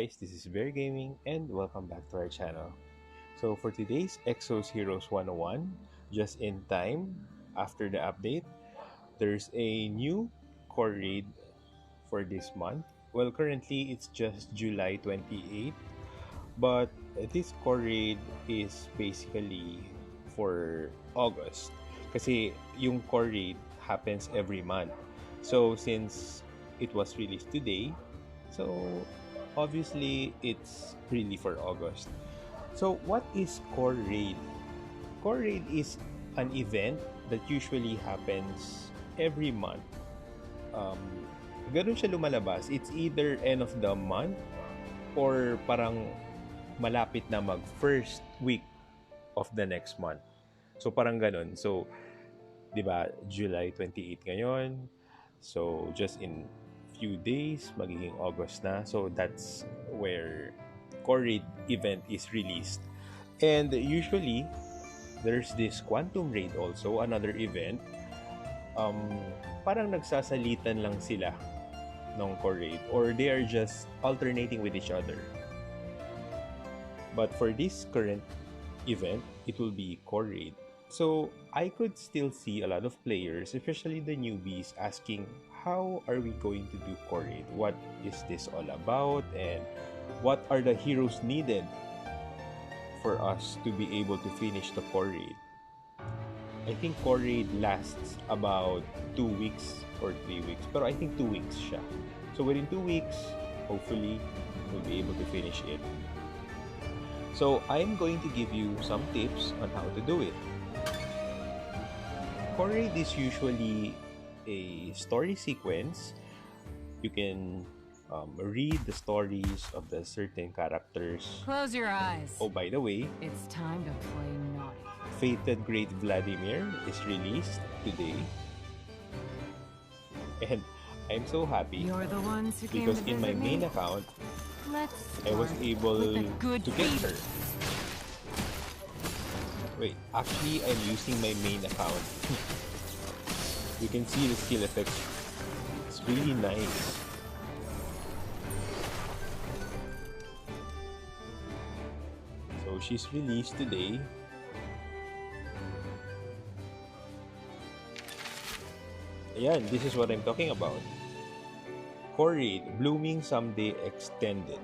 guys, this is Bear Gaming and welcome back to our channel. So for today's Exos Heroes 101, just in time after the update, there's a new core raid for this month. Well, currently it's just July 28th, but this core raid is basically for August. Kasi yung core raid happens every month. So since it was released today, so obviously it's really for August. So what is core raid? Core raid is an event that usually happens every month. Um, Ganun siya lumalabas. It's either end of the month or parang malapit na mag first week of the next month. So parang ganun. So, 'di ba, July 28 ngayon. So just in few days magiging August na. So that's where core raid event is released. And usually there's this quantum raid also, another event. Parang nagsasalitan lang sila ng core raid or they are just alternating with each other. But for this current event, it will be core raid. So I could still see a lot of players, especially the newbies, asking how are we going to do core raid? What is this all about? And what are the heroes needed for us to be able to finish the core raid? I think core raid lasts about 2 weeks or 3 weeks. Pero I think 2 weeks siya. So within 2 weeks, hopefully, we'll be able to finish it. So I'm going to give you some tips on how to do it. Core raid is usually a story sequence. You can read the stories of the certain characters. Close your eyes. Oh, by the way, It's time to play naughty. Fated Great Vladimir is released today. And I'm so happy You're the ones who came because to in my visit main me. account, Let's I was start able with a good to get beat. her. Wait, actually, I'm using my main account. You can see the skill effect. It's really nice. So she's released today. Ayan, this is what I'm talking about. Core raid, Blooming Someday Extended.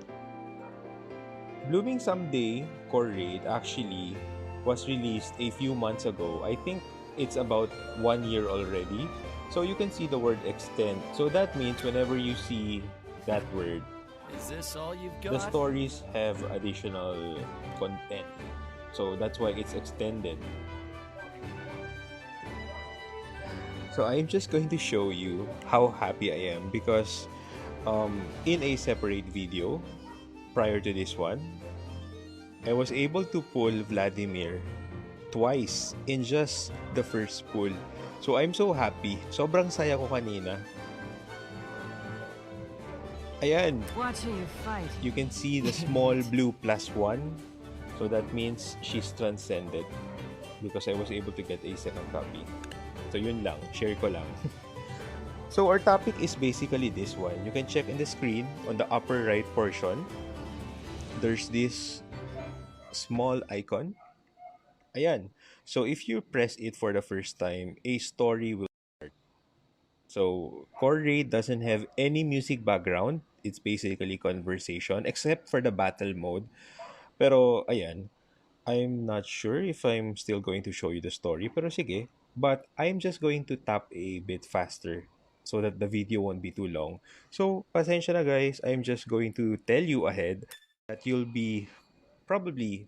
Blooming Someday Core raid actually was released a few months ago. I think it's about 1 year already. So you can see the word extend. So that means whenever you see that word, Is this all you've the got? stories have additional content. So that's why it's extended. So I'm just going to show you how happy I am because in a separate video prior to this one, I was able to pull Vladimir twice in just the first pull. So I'm so happy. Sobrang saya ko kanina. Ayan, Watching you fight. you can see the small blue +1. So that means she's transcended because I was able to get a second copy. So yun lang, share ko lang. So our topic is basically this one. You can check in the screen on the upper right portion. There's this small icon. Ayan. So if you press it for the first time, a story will start. So core raid doesn't have any music background. It's basically conversation except for the battle mode. Pero ayan, I'm not sure if I'm still going to show you the story, pero sige. But I'm just going to tap a bit faster so that the video won't be too long. So, pasensya na guys, I'm just going to tell you ahead that you'll be probably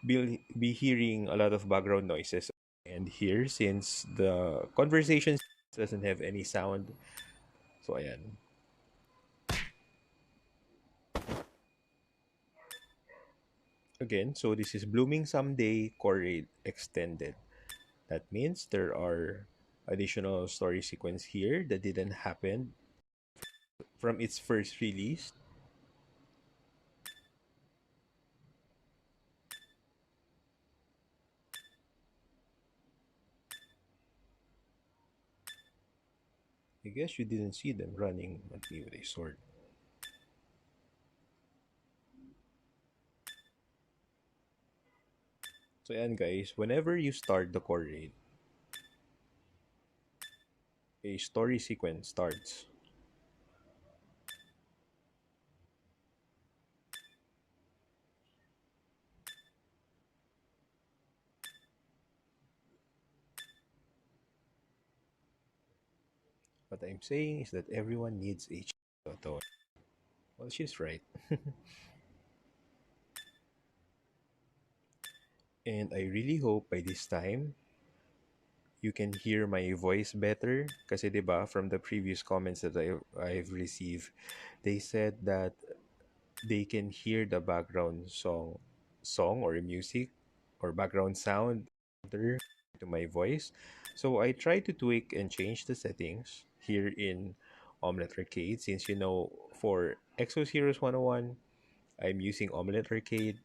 be hearing a lot of background noises and here since the conversation doesn't have any sound. So, ayan. Again, so this is Blooming Someday Core Raid Extended. That means there are additional story sequence here that didn't happen from its first release. I guess you didn't see them running at me with a sword. So yan guys, whenever you start the core raid, a story sequence starts. What I'm saying is that everyone needs a Toto. Well, she's right. And I really hope by this time you can hear my voice better. Kasi 'di ba, from the previous comments that I've received, they said that they can hear the background song or music or background sound to my voice. So I try to tweak and change the settings here in Omelette Arcade, since for Exos Heroes 101 I'm using Omelette Arcade.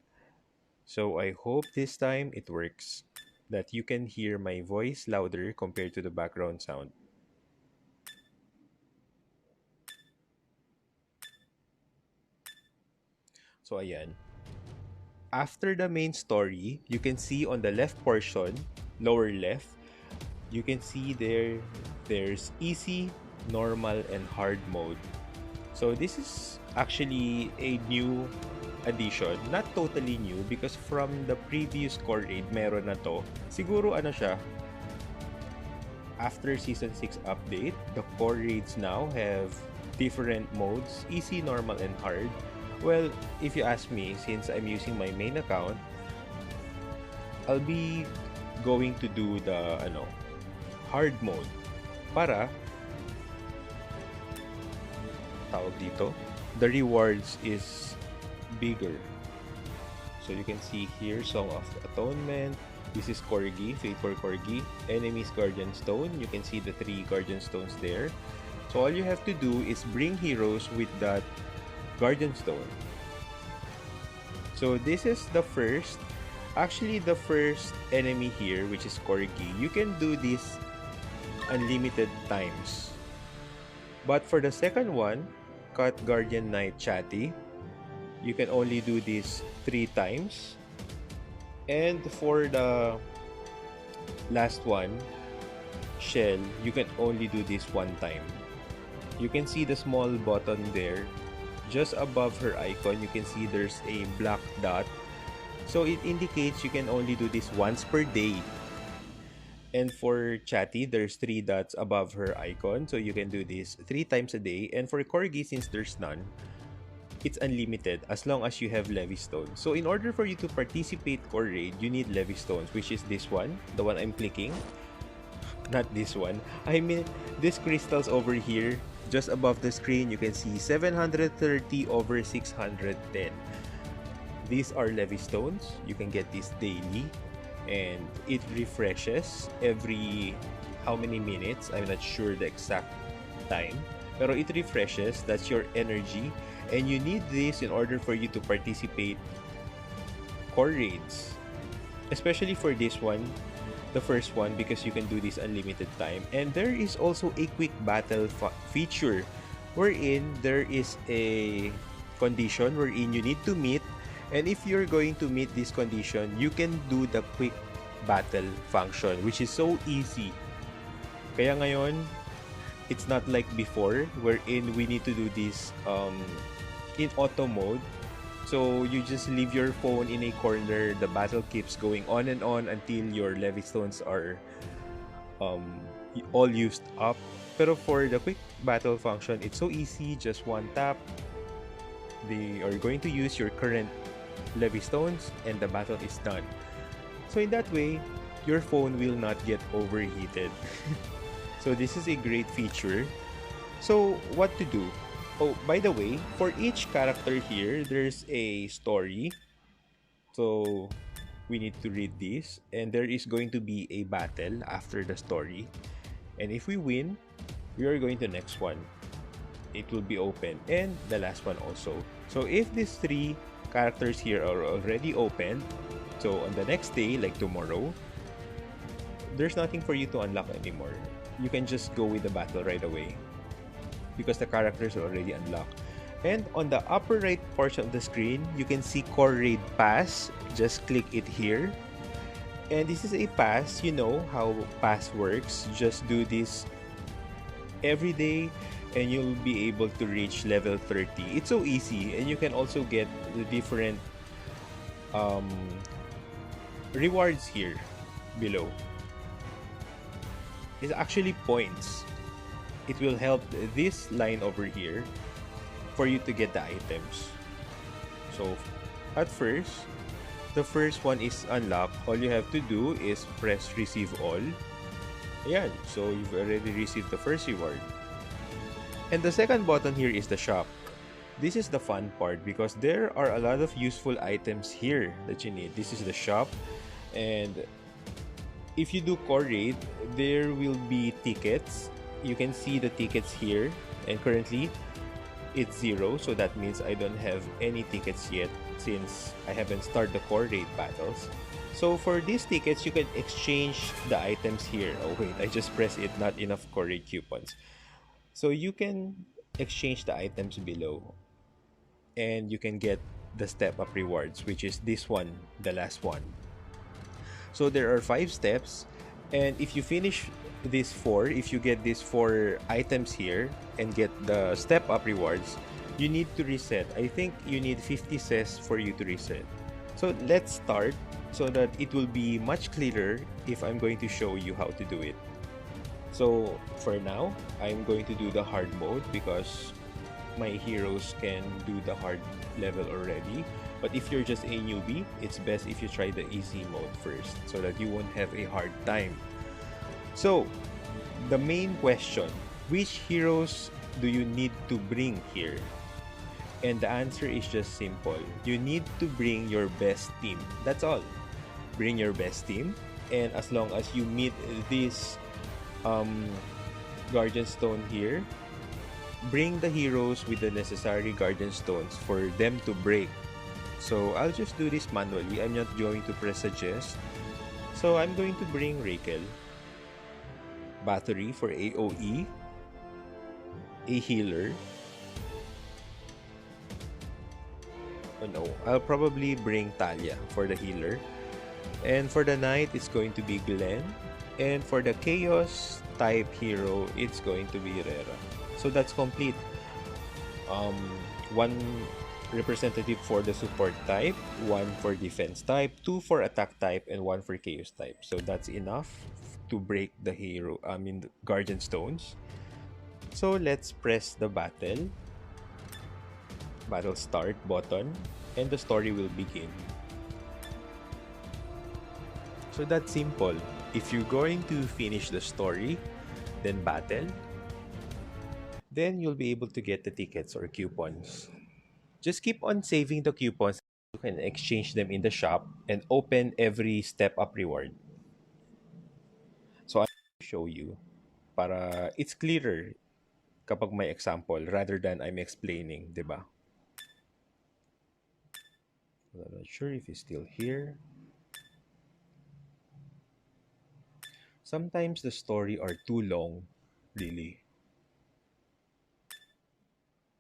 So I hope this time it works, that you can hear my voice louder compared to the background sound. So ayan. After the main story, you can see on the left portion, lower left, you can see there's easy, normal, and hard mode. So this is actually a new addition. Not totally new because from the previous core raid, meron na to. Siguro ano siya, after Season 6 update, the core raids now have different modes, easy, normal, and hard. Well, if you ask me, since I'm using my main account, I'll be going to do the hard mode para tawag dito, the rewards is bigger. So you can see here, Song of Atonement. This is Corgi, Faith for Corgi. Enemies Guardian Stone. You can see the 3 Guardian Stones there. So all you have to do is bring heroes with that Guardian Stone. So this is the first, actually the first enemy here, which is Corgi. You can do this unlimited times. But for the second one, Cut Guardian Knight Chatty, you can only do this 3 times. And for the last one, Shell, you can only do this 1 time. You can see the small button there. Just above her icon, you can see there's a black dot. So it indicates you can only do this once per day. And for Chatty, there's 3 dots above her icon. So you can do this 3 times a day. And for Corgi, since there's none, it's unlimited as long as you have Levy Stones. So in order for you to participate core raid, you need Levy Stones, which is this one, the one I'm clicking. Not this one. I mean, these crystals over here, just above the screen, you can see 730 over 610. These are Levy Stones. You can get these daily. And it refreshes every how many minutes. I'm not sure the exact time. Pero it refreshes. That's your energy. And you need this in order for you to participate core raids. Especially for this one, the first one, because you can do this unlimited time. And there is also a quick battle feature wherein there is a condition wherein you need to meet. And if you're going to meet this condition, you can do the quick battle function, which is so easy. Kaya ngayon, it's not like before wherein we need to do this in auto mode. So you just leave your phone in a corner, the battle keeps going on and on until your Levy Stones are all used up. Pero for the quick battle function, it's so easy, just one tap. They are going to use your current Levy Stones and the battle is done. So in that way, your phone will not get overheated. So this is a great feature. So what to do? Oh, by the way, for each character here, there's a story. So we need to read this. And there is going to be a battle after the story. And if we win, we are going to the next one. It will be open. And the last one also. So if these 3 characters here are already opened, so on the next day, like tomorrow, there's nothing for you to unlock anymore. You can just go with the battle right away because the characters are already unlocked. And on the upper right portion of the screen, you can see Core Raid Pass. Just click it here. And this is a pass. You know how pass works. Just do this every day and you'll be able to reach level 30. It's so easy, and you can also get the different um, rewards here below. It's actually points. It will help this line over here for you to get the items. So at first, the first one is unlocked. All you have to do is press receive all. Ayan, so you've already received the first reward. And the second button here is the shop. This is the fun part because there are a lot of useful items here that you need. This is the shop, and if you do core raid, there will be tickets. You can see the tickets here, and currently it's 0, so that means I don't have any tickets yet since I haven't started the core raid battles. So for these tickets, you can exchange the items here. Oh wait, I just pressed it, not enough core raid coupons. So you can exchange the items below, and you can get the step up rewards, which is this one, the last one. So there are 5 steps, and if you finish these 4, if you get these 4 items here and get the step up rewards, you need to reset. I think you need 50 cess for you to reset. So let's start so that it will be much clearer if I'm going to show you how to do it. So for now, I'm going to do the hard mode because my heroes can do the hard level already. But if you're just a newbie, it's best if you try the easy mode first so that you won't have a hard time. So the main question, which heroes do you need to bring here? And the answer is just simple. You need to bring your best team. That's all. Bring your best team, and as long as you meet this Guardian Stone here, bring the heroes with the necessary Guardian Stones for them to break. So I'll just do this manually. I'm not going to press suggest. So I'm going to bring Rakel, Battery for AoE, a healer. Oh no, I'll probably bring Talia for the healer. And for the knight, it's going to be Glenn. And for the chaos type hero, it's going to be Rera. So that's complete. One representative for the support type, 1 for defense type, 2 for attack type, and 1 for chaos type. So that's enough to break the the Guardian Stones. So let's press the battle start button, and the story will begin. So that's simple. If you're going to finish the story, then battle, then you'll be able to get the tickets or coupons. Just keep on saving the coupons. You can exchange them in the shop and open every step up reward. So I'll show you para it's clearer kapag may example rather than I'm explaining, di ba? I'm not sure if he's still here. Sometimes the story are too long, really.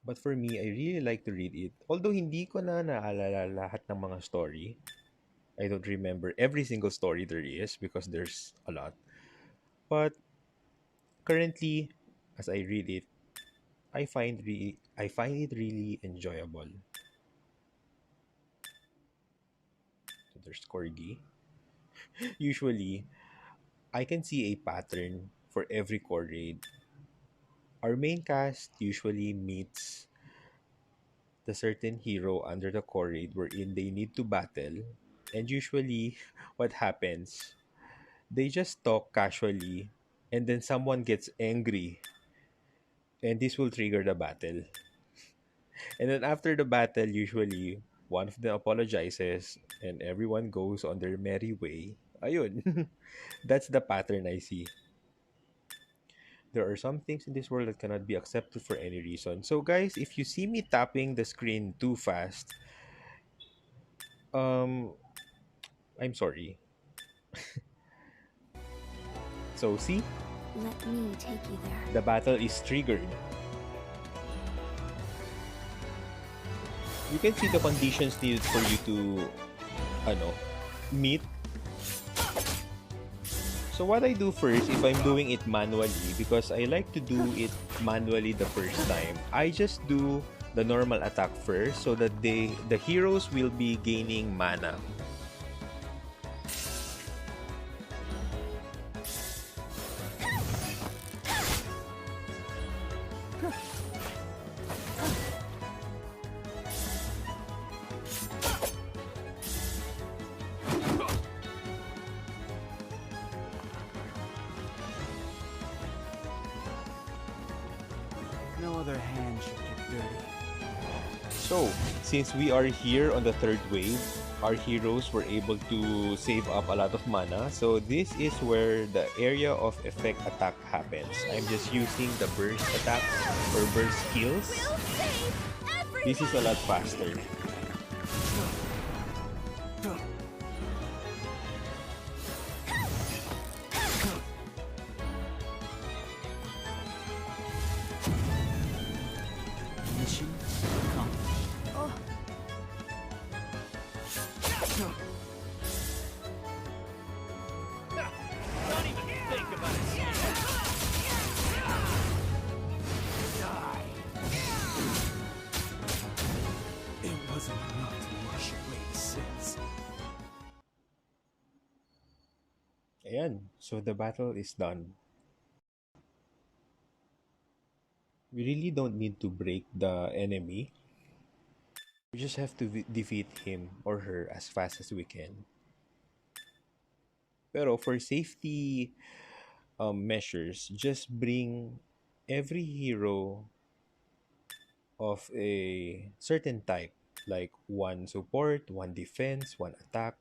But for me, I really like to read it. Although hindi ko na naalala lahat ng mga story. I don't remember every single story there is because there's a lot. But currently, as I read it, I find it really enjoyable. So there's Corgi. Usually, I can see a pattern for every core raid. Our main cast usually meets the certain hero under the core raid wherein they need to battle. And usually, what happens, they just talk casually and then someone gets angry and this will trigger the battle. And then after the battle, usually, one of them apologizes and everyone goes on their merry way. Ayun. That's the pattern I see. There are some things in this world that cannot be accepted for any reason. So guys, if you see me tapping the screen too fast, I'm sorry. So see, Let me take you there. the battle is triggered. You can see the conditions needed for you to meet. So what I do first, if I'm doing it manually, because I like to do it manually the first time, I just do the normal attack first so that the heroes will be gaining mana. No other hand should get dirty. So, since we are here on the third wave, our heroes were able to save up a lot of mana. So this is where the area of effect attack happens. I'm just using the burst attacks or burst skills. This is a lot faster. Mission accomplished. Don't even think about it. Die. It wasn't enough to wash away the sins. Ayan, so the battle is done. We really don't need to break the enemy. We just have to defeat him or her as fast as we can. Pero for safety measures, just bring every hero of a certain type, like one support, one defense, one attack,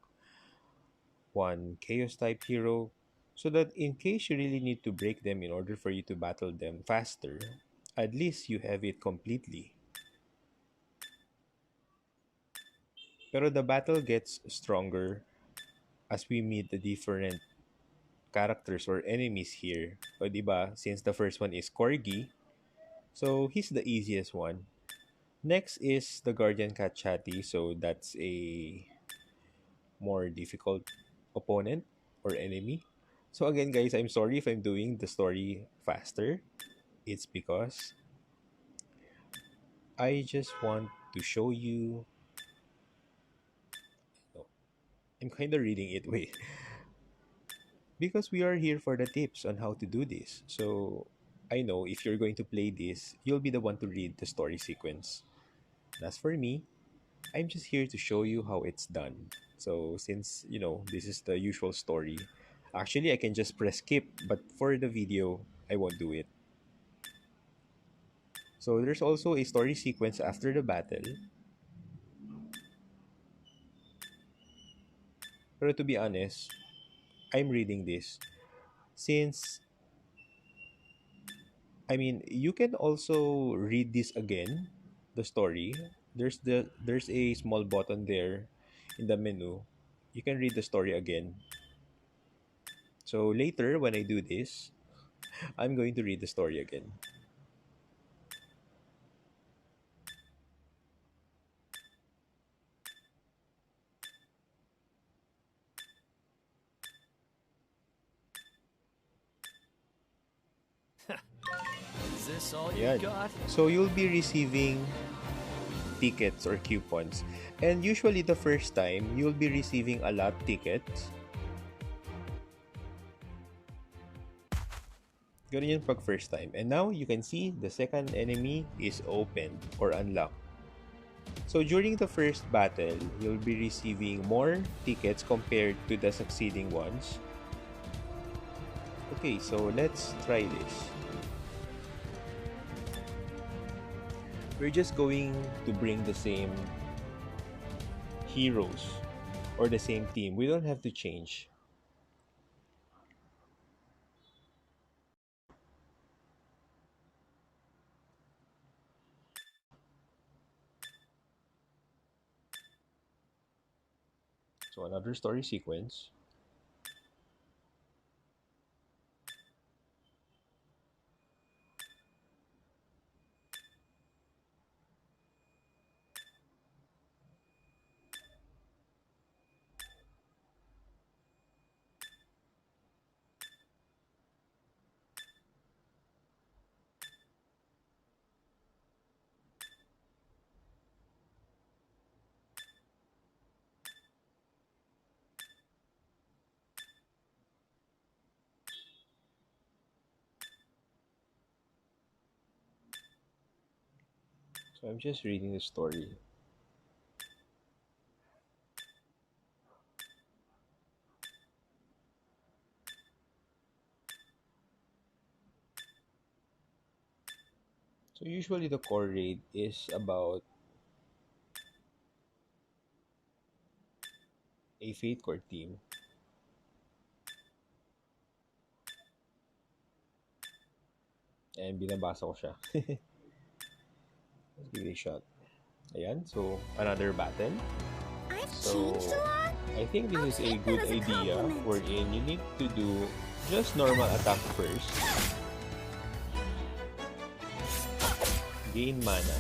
one chaos type hero, so that in case you really need to break them in order for you to battle them faster, at least you have it completely. Pero the battle gets stronger as we meet the different characters or enemies here. O diba, since the first one is Corgi, so he's the easiest one. Next is the Guardian Cat Chatty, so that's a more difficult opponent or enemy. So again guys, I'm sorry if I'm doing the story faster. It's because I just want to show you. No, I'm kind of reading it. Wait. Because we are here for the tips on how to do this. So I know if you're going to play this, you'll be the one to read the story sequence. And as for me, I'm just here to show you how it's done. So since, this is the usual story, actually I can just press skip, but for the video, I won't do it. So there's also a story sequence after the battle. But to be honest, I'm reading this since, you can also read this again, the story. There's a small button there in the menu. You can read the story again. So later when I do this, I'm going to read the story again. Is this all you Ayan. got? So you'll be receiving tickets or coupons. And usually the first time, you'll be receiving a lot tickets. Ganun yun pag first time. And now you can see the second enemy is open or unlocked. So during the first battle, you'll be receiving more tickets compared to the succeeding ones. Okay, so let's try this. We're just going to bring the same heroes or the same team. We don't have to change. So another story sequence. So I'm just reading the story. So usually the core raid is about a Fate Core team. And binabasa ko siya. Let's give it a shot. Ayan, so another battle. I've So changed a lot. I think this I'll is a take that good as a idea compliment. wherein you need to do just normal attack first. Gain mana.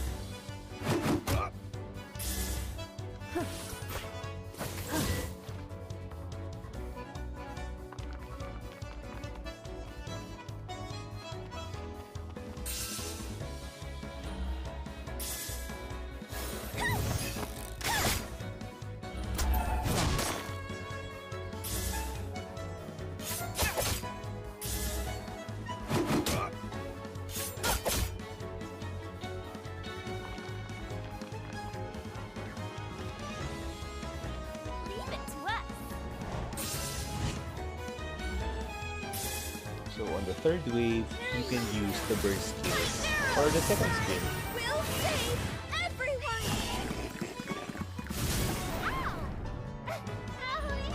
Leave it to us. So on the third wave, you can use the burst skills or the second skill. We'll save everyone. Ow!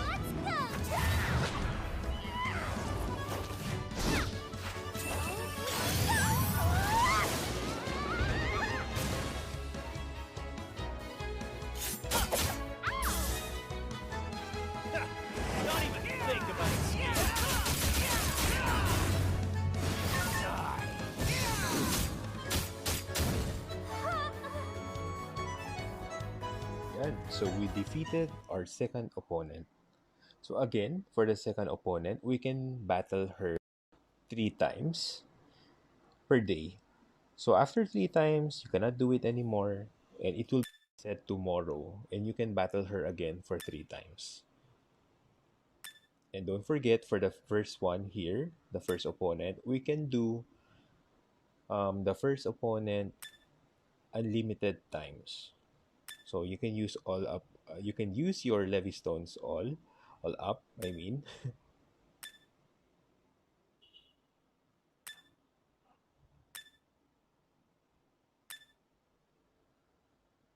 Let's go. Don't even think about escape. Yan. So we defeated our second opponent. So again, for the second opponent, we can battle her 3 times per day. So after 3 times, you cannot do it anymore, and it will be set tomorrow, and you can battle her again for 3 times. And don't forget, for the first one here, the first opponent, we can do the first opponent unlimited times. So you can use all up. You can use your Levy Stones all up. I mean,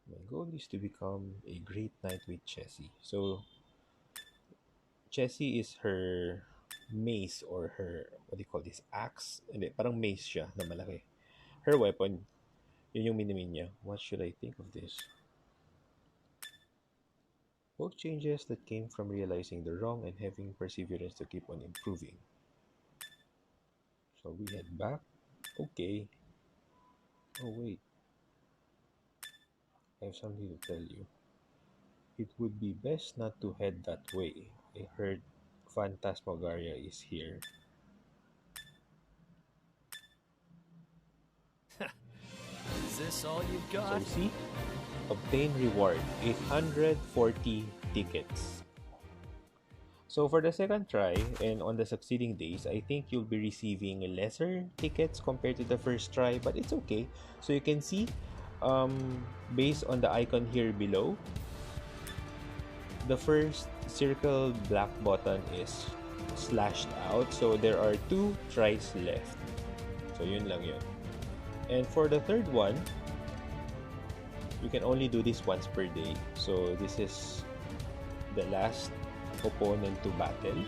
my goal is to become a great knight with Chessie. So Chessie is her mace or her, what do you call this, axe? Hindi, parang mace siya na malaki. Her weapon, yun yung minimin niya. What should I think of this? Both changes that came from realizing the wrong and having perseverance to keep on improving. So we head back. Okay. Oh wait, I have something to tell you. It would be best not to head that way. I heard Phantasmagoria is here. Is this all you've So got? you see, obtain reward 840 tickets. So for the second try and on the succeeding days, I think you'll be receiving lesser tickets compared to the first try, but it's okay. So you can see, based on the icon here below, the first circle black button is slashed out. So there are 2 tries left. So yun lang yun. And for the third one, you can only do this once per day. So this is the last opponent to battle.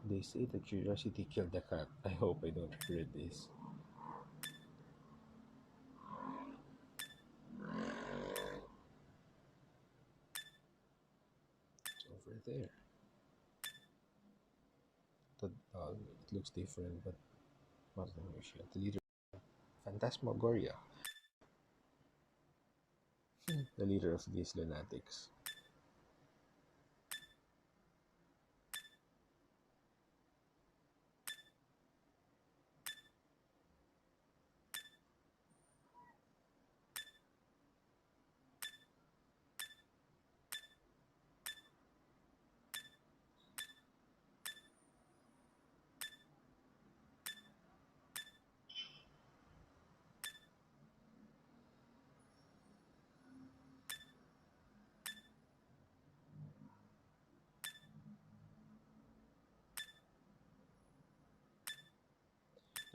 They say that curiosity killed the cat. I hope I don't regret this. It's over there. It looks different, but not the leader. Phantasmagoria, the leader of these lunatics.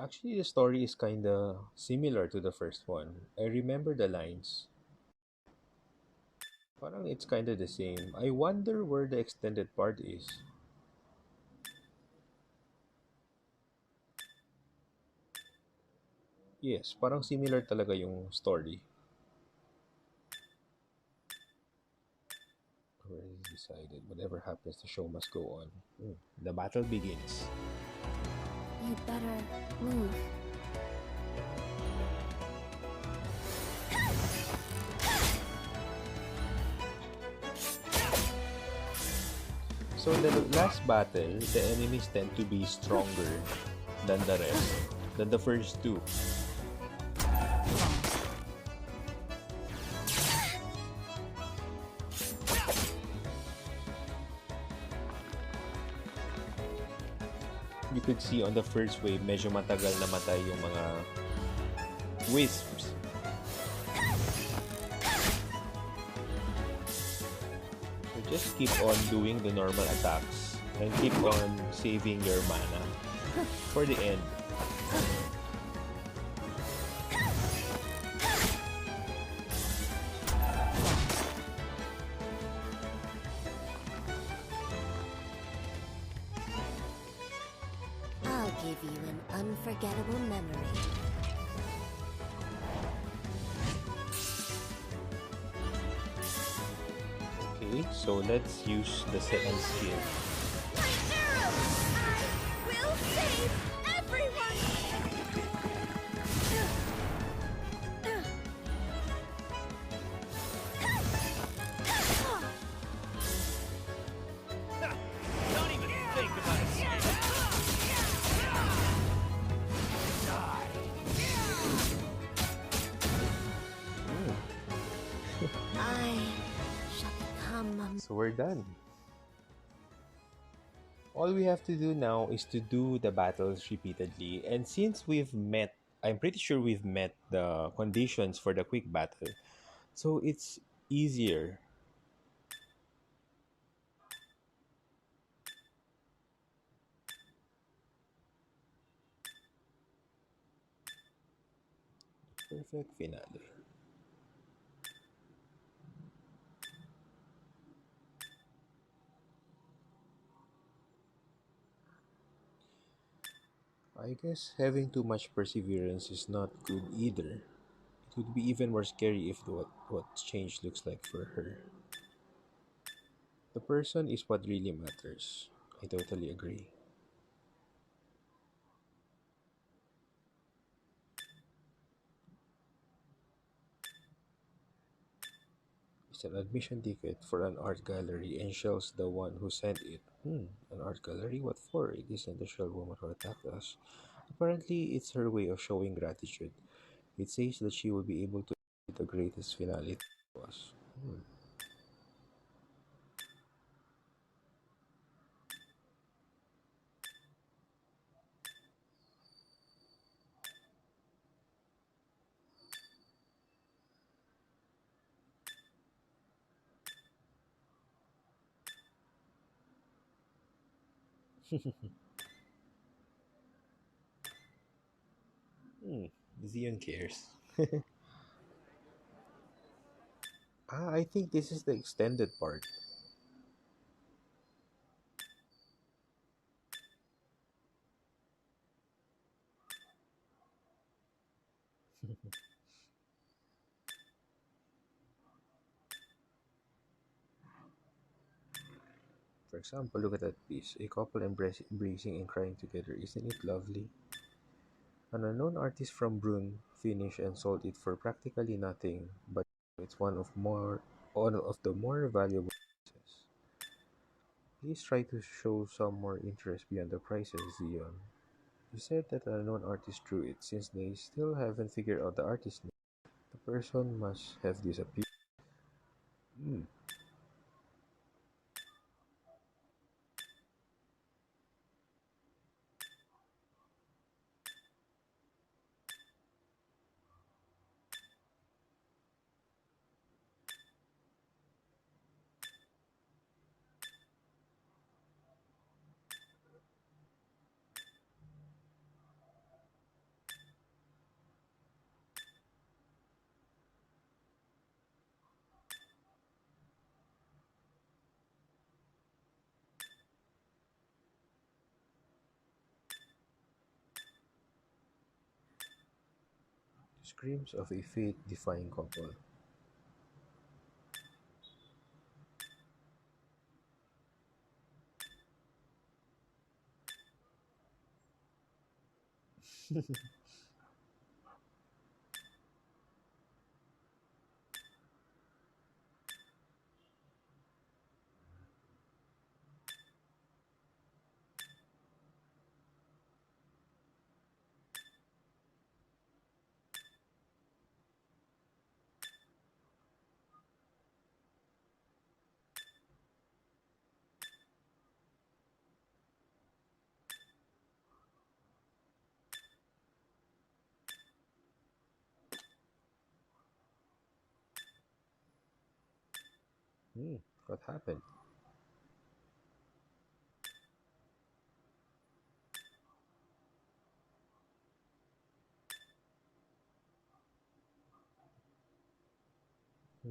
Actually, the story is kinda similar to the first one. I remember the lines. Parang it's kinda the same. I wonder where the extended part is. Yes, parang similar talaga yung story. Already decided. Whatever happens, the show must go on. The battle begins. You better move. So the last battle, the enemies tend to be stronger than the rest, than the first two. You could see on the first wave, medyo matagal na matay yung mga wisps. So just keep on doing the normal attacks and keep on saving your mana for the end. I'll give you an unforgettable memory. Okay, so let's use the second skill. My arrows! I will save everyone! Don't even think about escape. I shall become a... So we're done. All we have to do now is to do the battles repeatedly. And since we've met, I'm pretty sure we've met the conditions for the quick battle. So it's easier. Perfect finale. I guess having too much perseverance is not good either. It would be even more scary if what change looks like for her. The person is what really matters. I totally agree. It's an admission ticket for an art gallery and Shell's the one who sent it. An art gallery? What for? It isn't the Shell woman who attacked us. Apparently, it's her way of showing gratitude. It says that she will be able to do the greatest finale to us. Hmm. Zion cares. I think this is the extended part. For example, look at that piece. A couple embracing and crying together. Isn't it lovely? An unknown artist from Brunn finished and sold it for practically nothing, but it's one of the more valuable pieces. Please try to show some more interest beyond the prices, Zion. You said that an unknown artist drew it. Since they still haven't figured out the artist's name, the person must have disappeared. Hmm. Screams of a fate-defying couple. Hmm, what happened? Hmm.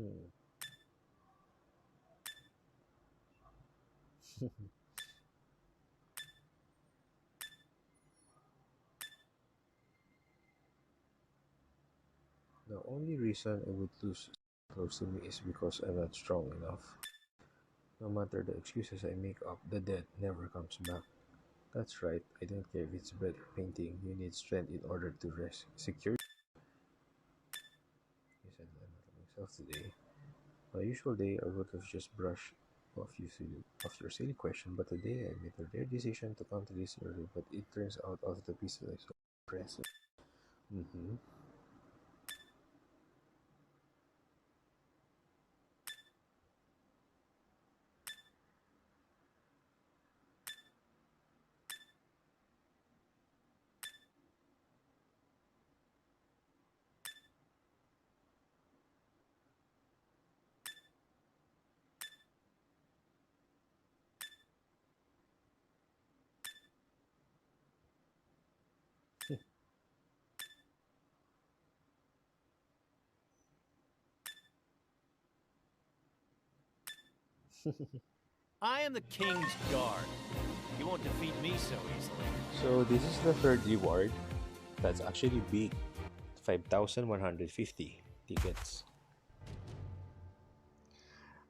The only reason I would lose close to me is because I'm not strong enough. No matter the excuses I make up, the dead never comes back. That's right, I don't care if it's better painting, you need strength in order to rest. Secure? He said I'm not myself today. My usual day, I would have just brushed off your silly question, but today I made a rare decision to come to this early, but it turns out all of the pieces I saw impressive. Mm-hmm. I am the king's guard. You won't defeat me so easily. So this is the third reward. That's actually big. 5,150 tickets.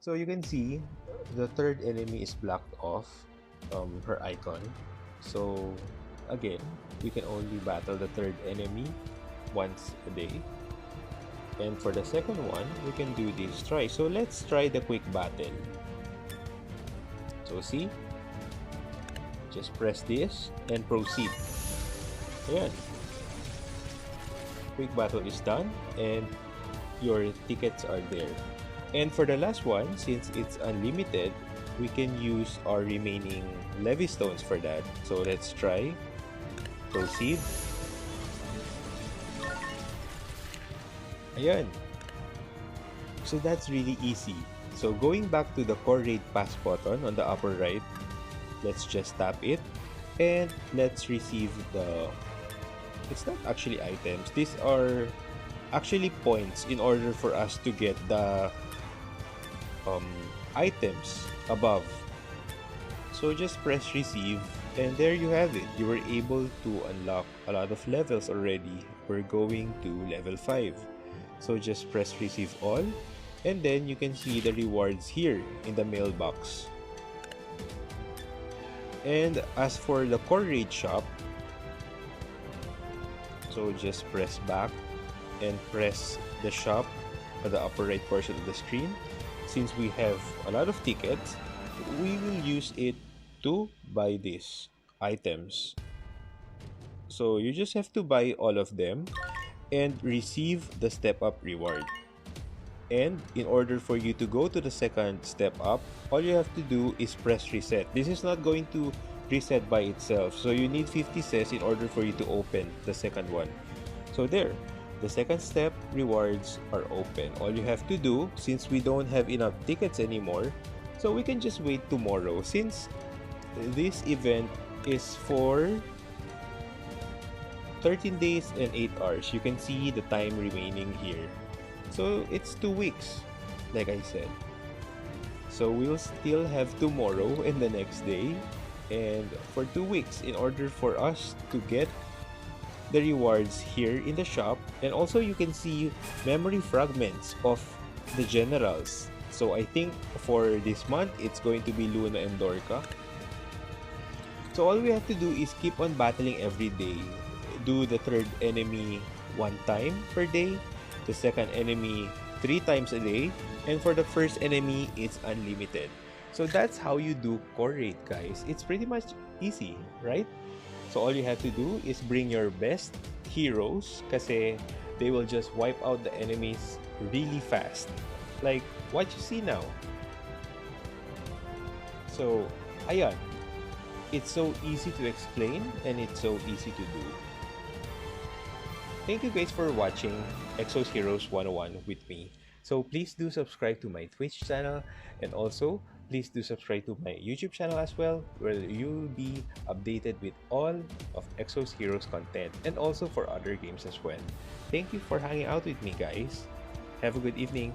So you can see the third enemy is blocked off, her icon. So again, we can only battle the third enemy once a day. And for the second one, we can do this twice. So let's try the quick battle. So see, just press this and proceed. Ayan. Quick battle is done and your tickets are there. And for the last one, since it's unlimited, we can use our remaining levy stones for that. So let's try. Proceed. Ayan. So that's really easy. So going back to the core raid pass button on the upper right, let's just tap it and let's receive the... It's not actually items. These are actually points in order for us to get the items above. So just press receive and there you have it. You were able to unlock a lot of levels already. We're going to level 5. So just press receive all and then you can see the rewards here in the mailbox. And as for the core raid shop, so just press back and press the shop at the upper right portion of the screen. Since we have a lot of tickets, we will use it to buy these items. So you just have to buy all of them and receive the step up reward. And in order for you to go to the second step up, all you have to do is press reset. This is not going to reset by itself. So you need 50 cents in order for you to open the second one. So there, the second step rewards are open. All you have to do, since we don't have enough tickets anymore, so we can just wait tomorrow. Since this event is for 13 days and 8 hours. You can see the time remaining here. So it's 2 weeks, like I said. So we'll still have tomorrow and the next day. And for 2 weeks, in order for us to get the rewards here in the shop, and also you can see memory fragments of the generals. So I think for this month, it's going to be Luna and Dorka. So all we have to do is keep on battling every day. Do the third enemy 1 time per day, the second enemy 3 times a day, and for the first enemy, it's unlimited. So that's how you do core raid, guys. It's pretty much easy, right? So all you have to do is bring your best heroes kasi they will just wipe out the enemies really fast. Like what you see now. So, ayan. It's so easy to explain and it's so easy to do. Thank you guys for watching Exos Heroes 101 with me. So please do subscribe to my Twitch channel, and also please do subscribe to my YouTube channel as well, where you'll be updated with all of Exos Heroes content and also for other games as well. Thank you for hanging out with me, guys. Have a good evening.